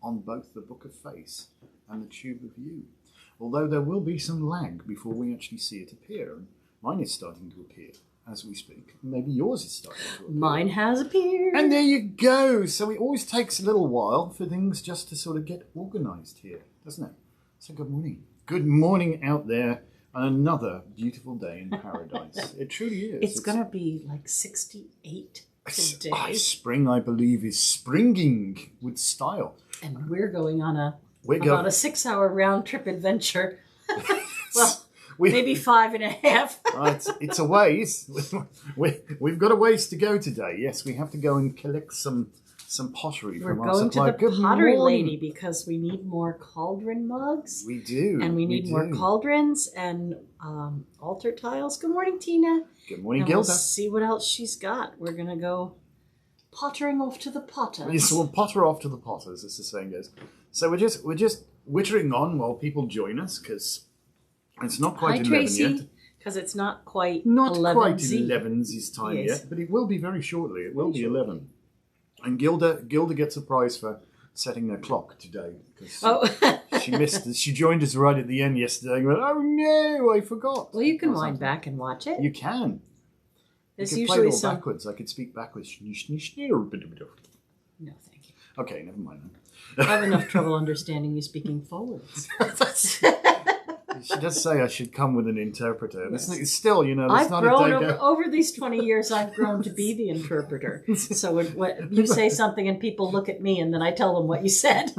on both the Book of Face and the Tube of You. Although there will be some lag before we actually see it appear. And mine is starting to appear as we speak. Maybe yours is starting to appear. Mine has appeared. And there you go. So it always takes a little while for things just to sort of get organised here, doesn't it? So good morning. Good morning out there on another beautiful day in paradise. It truly is. It's going to be like 68 today. Spring, I believe, is springing with style. And we're going on about a 6-hour round trip adventure. Well, maybe 5.5. It's a ways. We've got a ways to go today. Yes, we have to go and collect some pottery from our supplier. We're going to the pottery lady because we need more cauldron mugs. We do. And we need more cauldrons and altar tiles. Good morning, Tina. Good morning, and Gilda. We'll see what else she's got. We're going to go pottering off to the potters. Yes, we'll potter off to the potters, as the saying goes. So we're just wittering on while people join us because it's not quite 11 Tracy, yet. Because it's not quite quite 11's 11's time yet, but it will be very shortly. It will be 11. And Gilda gets a prize for setting her clock today because she missed. She joined us right at the end yesterday and went, "Oh no, I forgot." Well, you can wind back and watch it. You can. There's you can play it all backwards. I could speak backwards. No, thank you. Okay, never mind. I have enough trouble understanding you speaking forwards. She does say I should come with an interpreter. Yes. It's still, I've grown over these 20 years. I've grown to be the interpreter. So when you say something and people look at me, and then I tell them what you said.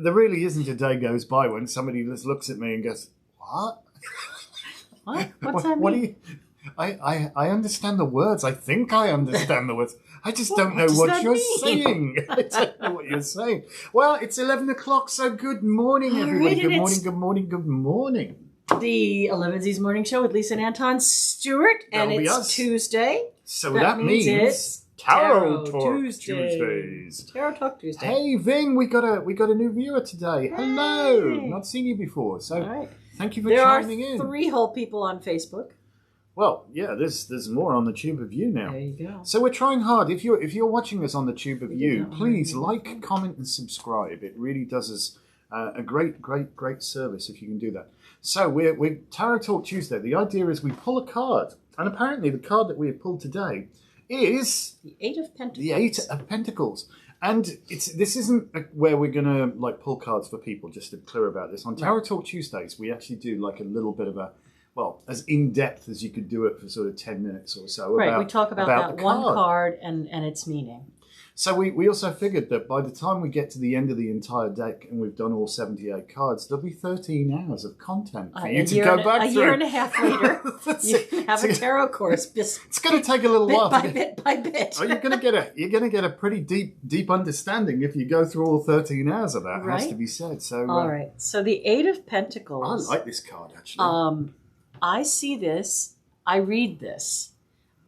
There really isn't a day goes by when somebody just looks at me and goes, "What? What? What's that mean?" I understand the words. I think I understand the words. I just don't know what you're saying. I don't know what you're saying. Well, it's 11 o'clock, so good morning, everybody. Good morning, good morning, good morning. The Elevensies morning show with Lisa Anton Stewart, and it's Tuesday. So that means it's Tarot Talk Tuesdays. Tarot Talk Tuesday. Hey, Ving, we got a new viewer today. Hello. Not seen you before, so thank you for chiming in. There are 3 whole people on Facebook. Well, yeah, there's more on the Tube of You now. There you go. So we're trying hard. If you're watching us on the Tube of You, please like, comment, and subscribe. It really does us a great service if you can do that. So we're Tarot Talk Tuesday. The idea is we pull a card, and apparently the card that we have pulled today is the Eight of Pentacles. The Eight of Pentacles. And this isn't where we're gonna pull cards for people. Just to be clear about this, on Tarot Talk Tuesdays, we actually do a little bit of a. Well, as in-depth as you could do it for sort of 10 minutes or so. Right, we talk about that one card and its meaning. So we also figured that by the time we get to the end of the entire deck and we've done all 78 cards, there'll be 13 hours of content for you to go back through. A year and a half later, you have a tarot course. It's going to take a little while. Bit by bit. Oh, you're going to get a pretty deep understanding if you go through all 13 hours of that, has to be said. So all right. So the Eight of Pentacles. I like this card, actually. I read this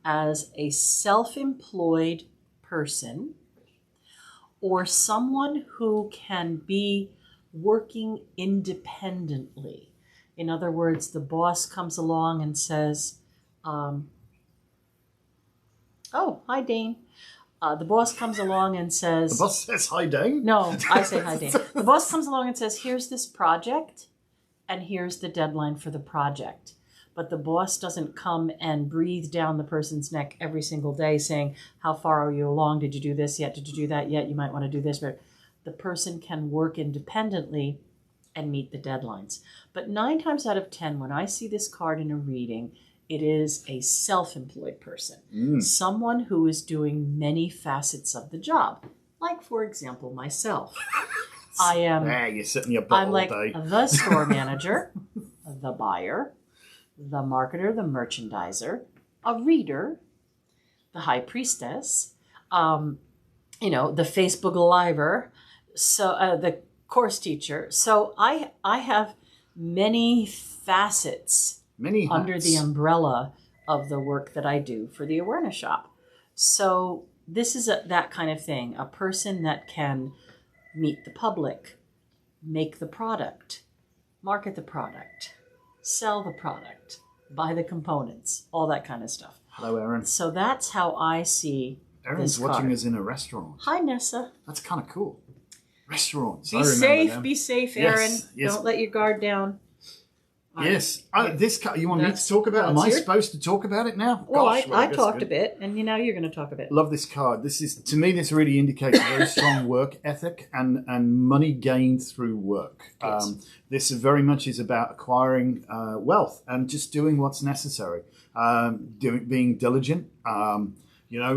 as a self-employed person or someone who can be working independently. In other words, the boss comes along and says, oh, hi, Dane. The boss comes along and says... The boss says, hi, Dane? No, I say, hi, Dane. The boss comes along and says, here's this project, and here's the deadline for the project. But the boss doesn't come and breathe down the person's neck every single day saying, how far are you along? Did you do this yet? Did you do that yet? You might want to do this. But the person can work independently and meet the deadlines. But 9 times out of 10, when I see this card in a reading, it is a self-employed person. Someone who is doing many facets of the job. Like, for example, myself. You're sitting in your butt all day. day. I'm like the store manager, the buyer, the marketer, the merchandiser, a reader, the high priestess, the Facebook Liver, so the course teacher. So I have many facets under the umbrella of the work that I do for the Awareness Shop. So this is that kind of thing, a person that can meet the public, make the product, market the product, sell the product, buy the components, all that kind of stuff. Hello, Erin. So that's how I see Erin's this card. Watching us in a restaurant. Hi, Nessa. That's kind of cool. Restaurants. Be safe, Aaron. Yes. Don't let your guard down. Yes. This card, you want me to talk about it? Am I supposed to talk about it now? Well, I talked a bit, and now you're going to talk a bit. Love this card. To me, this really indicates a very strong work ethic and money gained through work. Yes. This very much is about acquiring wealth and just doing what's necessary. Being diligent.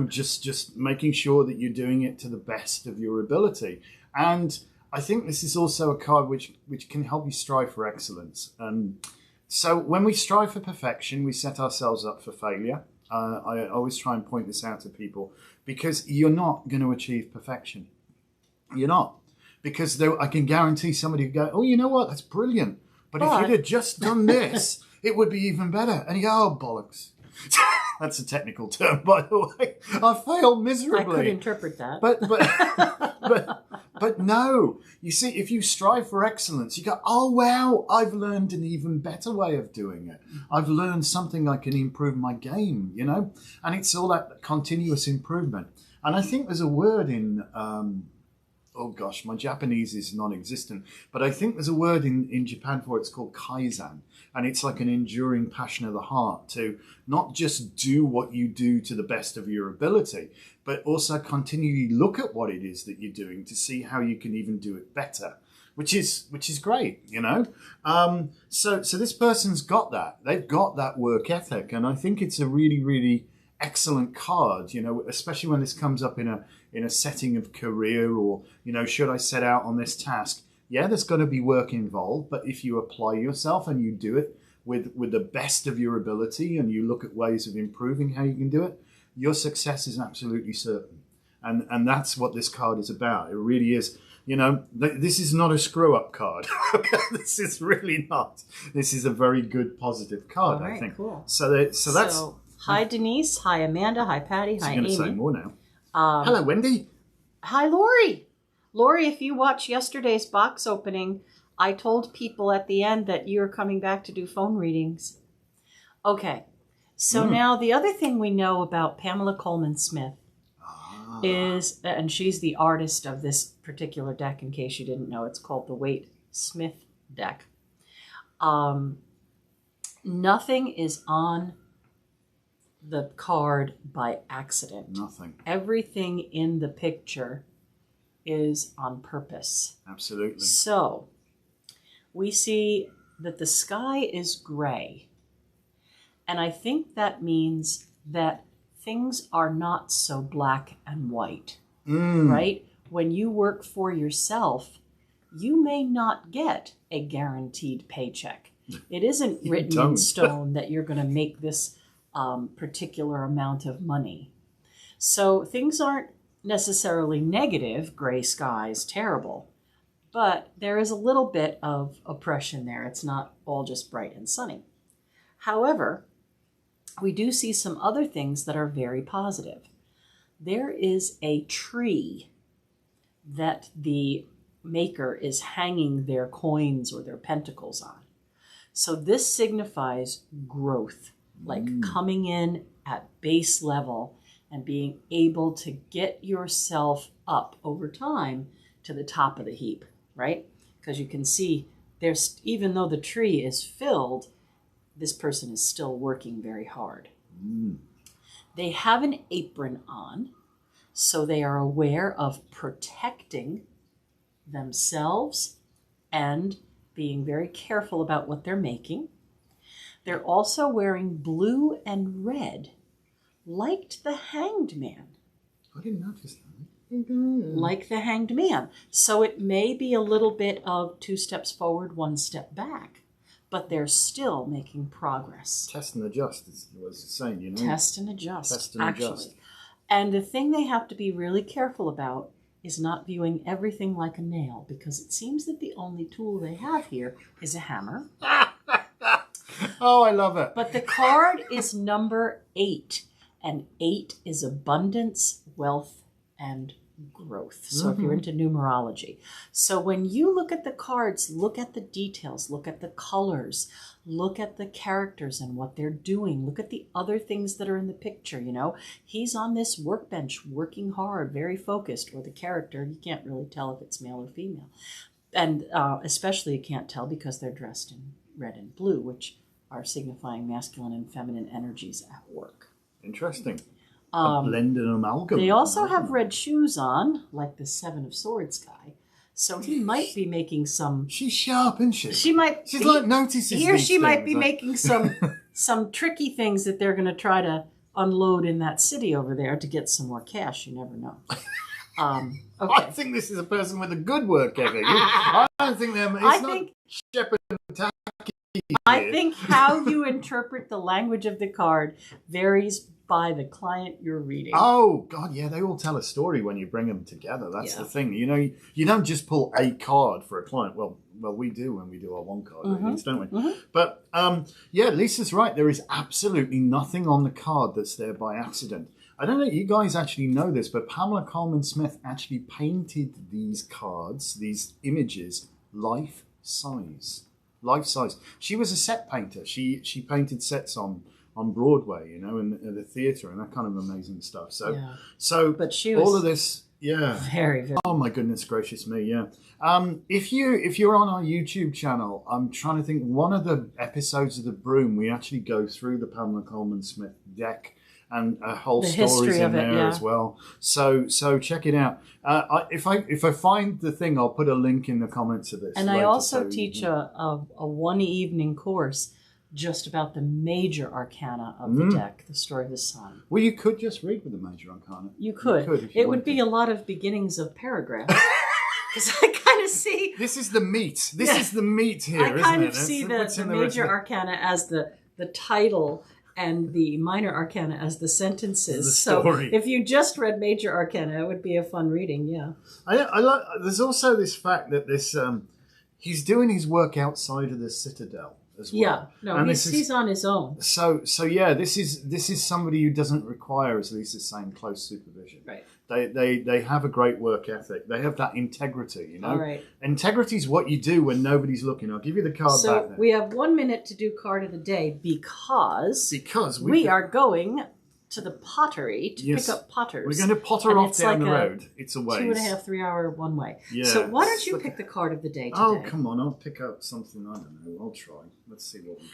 Just making sure that you're doing it to the best of your ability. And I think this is also a card which can help you strive for excellence. So when we strive for perfection, we set ourselves up for failure. I always try and point this out to people because you're not going to achieve perfection. You're not. Because I can guarantee somebody would go, oh, you know what? That's brilliant. But if you'd have just done this, it would be even better. And you go, oh, bollocks. That's a technical term, by the way. I failed miserably. I could interpret that. But no. You see, if you strive for excellence, you go, oh, wow, I've learned an even better way of doing it. I've learned something I can improve my game, And it's all that continuous improvement. And I think there's a word in... oh gosh, my Japanese is non-existent, but I think there's a word in Japan for it. It's called kaizen, and it's like an enduring passion of the heart to not just do what you do to the best of your ability, but also continually look at what it is that you're doing to see how you can even do it better, which is great, So this person's got that. They've got that work ethic, and I think it's a really, really excellent card, especially when this comes up in a setting of career or, should I set out on this task? Yeah, there's got to be work involved, but if you apply yourself and you do it with the best of your ability and you look at ways of improving how you can do it, your success is absolutely certain. And that's what this card is about. It really is. This is not a screw-up card. This is really not. This is a very good, positive card, All right, I think. Cool. So that's... Hi, Denise. Hi, Amanda. Hi, Patty. Hi, Amy. I'm going to say more now. Hello, Wendy. Hi, Lori. Lori, if you watched yesterday's box opening, I told people at the end that you're coming back to do phone readings. Okay. So now the other thing we know about Pamela Coleman Smith is, and she's the artist of this particular deck, in case you didn't know, it's called the Waite Smith deck. Nothing is on the card by accident. Nothing. Everything in the picture is on purpose. Absolutely. So we see that the sky is gray. And I think that means that things are not so black and white, right? When you work for yourself, you may not get a guaranteed paycheck. It isn't written in stone that you're going to make this particular amount of money. So things aren't necessarily negative, gray skies, terrible, but there is a little bit of oppression there. It's not all just bright and sunny. However, we do see some other things that are very positive. There is a tree that the maker is hanging their coins or their pentacles on. So this signifies growth, like coming in at base level and being able to get yourself up over time to the top of the heap, right? Because you can see there's, even though the tree is filled, this person is still working very hard. They have an apron on, so they are aware of protecting themselves and being very careful about what they're making. They're also wearing blue and red, like the Hanged Man. I didn't notice that. Like the Hanged Man. So it may be a little bit of 2 steps forward, 1 step back, but they're still making progress. Test and adjust is what it's saying, Test and adjust, Test and actually. adjust. And the thing they have to be really careful about is not viewing everything like a nail, because it seems that the only tool they have here is a hammer. Oh, I love it. But the card is number 8, and 8 is abundance, wealth, and growth. So if you're into numerology. So when you look at the cards, look at the details, look at the colors, look at the characters and what they're doing. Look at the other things that are in the picture, you know. He's on this workbench working hard, very focused, or the character, you can't really tell if it's male or female. And especially you can't tell because they're dressed in red and blue, which are signifying masculine and feminine energies at work. Interesting. A blend and amalgam. They also have red shoes on, like the Seven of Swords guy. So he might be making some... She's sharp, isn't she? She's like notices he or she these might things. be making some tricky things that they're going to try to unload in that city over there to get some more cash. You never know. Okay. I think this is a person with a good work ethic. I don't think they're... It's not shepherd and tacky. I think how you interpret the language of the card varies by the client you're reading. Oh, God, yeah, they all tell a story when you bring them together. That's the thing. You know, you don't just pull a card for a client. Well, we do when we do our one card readings, don't we? Mm-hmm. But, yeah, Lisa's right. There is absolutely nothing on the card that's there by accident. I don't know if you guys actually know this, but Pamela Coleman Smith actually painted these cards, these images, life size. She was a set painter. She painted sets on Broadway, you know, and the theatre and that kind of amazing stuff. But she was all of this, very, very. Oh my goodness gracious me, yeah. If you're on our YouTube channel, I'm trying to think. One of the episodes of The Broom, we actually go through the Pamela Coleman Smith deck. And a whole stories in there as well. So check it out. If I find the thing, I'll put a link in the comments of this. And I also teach a one evening course just about the major arcana of the deck, the story of the sun. Well, you could just read with the major arcana. You could. It would be a lot of beginnings of paragraphs. Because I kind of see... This is the meat. This is the meat here, isn't it? I kind of see the major arcana as the title and the minor arcana as the sentences. The story. So if you just read major arcana, it would be a fun reading, yeah. I like. There's also this fact that this he's doing his work outside of the citadel as well. Yeah, no, and he's on his own. So yeah, this is somebody who doesn't require, as Lisa's saying, close supervision. Right. They have a great work ethic. They have that integrity, you know. All right. Integrity is what you do when nobody's looking. I'll give you the card back. So we have 1 minute to do card of the day because we are going to the pottery to pick up potters. We're going to potter off down the road. It's a ways. 2.5, 3 hour one way. Yeah. So why don't you pick the card of the day today? Oh, come on. I'll pick up something. I don't know. I'll try. Let's see what we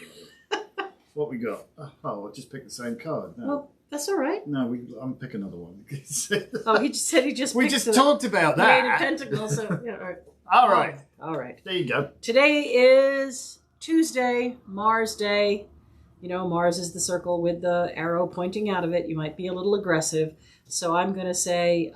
got. What we got? Oh, I just picked the same card. No. Well, that's all right. No, I'm pick another one. Oh, he just said he just. We just talked about that. Eight of Pentacles. So, yeah, all right. All right. There you go. Today is Tuesday, Mars Day. You know, Mars is the circle with the arrow pointing out of it. You might be a little aggressive. So I'm going to say,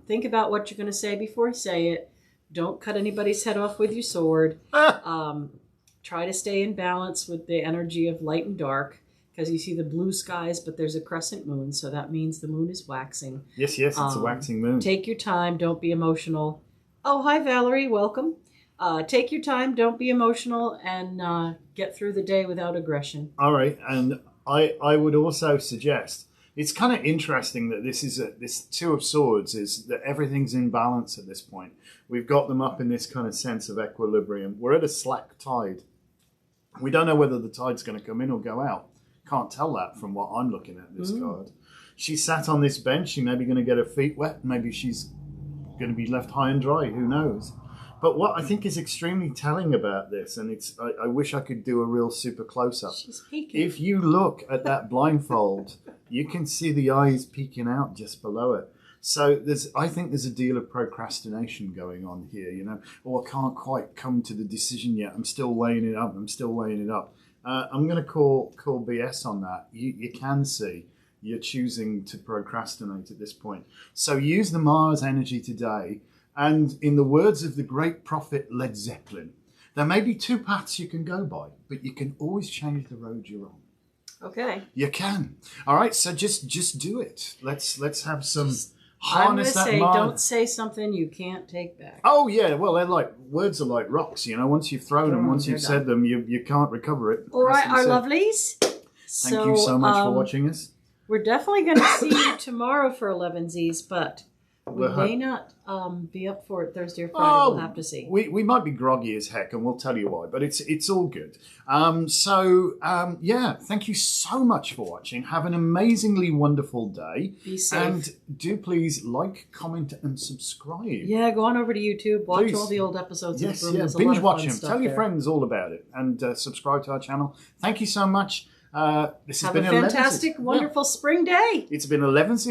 think about what you're going to say before you say it. Don't cut anybody's head off with your sword. Try to stay in balance with the energy of light and dark. Because you see the blue skies, but there's a crescent moon, so that means the moon is waxing. Yes, it's a waxing moon. Take your time. Don't be emotional. Oh, hi, Valerie. Welcome. Take your time. Don't be emotional, and get through the day without aggression. All right, and I would also suggest it's kind of interesting that this Two of Swords is that everything's in balance at this point. We've got them up in this kind of sense of equilibrium. We're at a slack tide. We don't know whether the tide's going to come in or go out. Can't tell that from what I'm looking at this card. She sat on this bench. She may be going to get her feet wet. Maybe she's going to be left high and dry. Who knows? But what I think is extremely telling about this, and I wish I could do a real super close-up. She's peeking. If you look at that blindfold, you can see the eyes peeking out just below it. So I think there's a deal of procrastination going on here. You know, I can't quite come to the decision yet. I'm still weighing it up. I'm going to call BS on that. You can see you're choosing to procrastinate at this point. So use the Mars energy today. And in the words of the great prophet Led Zeppelin, there may be two paths you can go by, but you can always change the road you're on. Okay. You can. All right. So just do it. Let's have some. I'm going to say, don't say something you can't take back. Oh, yeah. Well, words are like rocks, you know. Once you've thrown them, once you've said them, you can't recover it. All right, our lovelies. Thank you so much for watching us. We're definitely going to see you tomorrow for Elevensies, but We may not be up for it Thursday or Friday. We'll have to see. We might be groggy as heck, and we'll tell you why. But it's all good. Yeah, thank you so much for watching. Have an amazingly wonderful day. Be safe. And do please like, comment, and subscribe. Yeah, go on over to YouTube. Watch Please. all the old episodes. Yes, of the room. yeah. There's a Binge lot of watch fun them. stuff Tell your there. friends all about it, and subscribe to our channel. Thank you so much. This has Have been a fantastic, wonderful spring day. It's been 11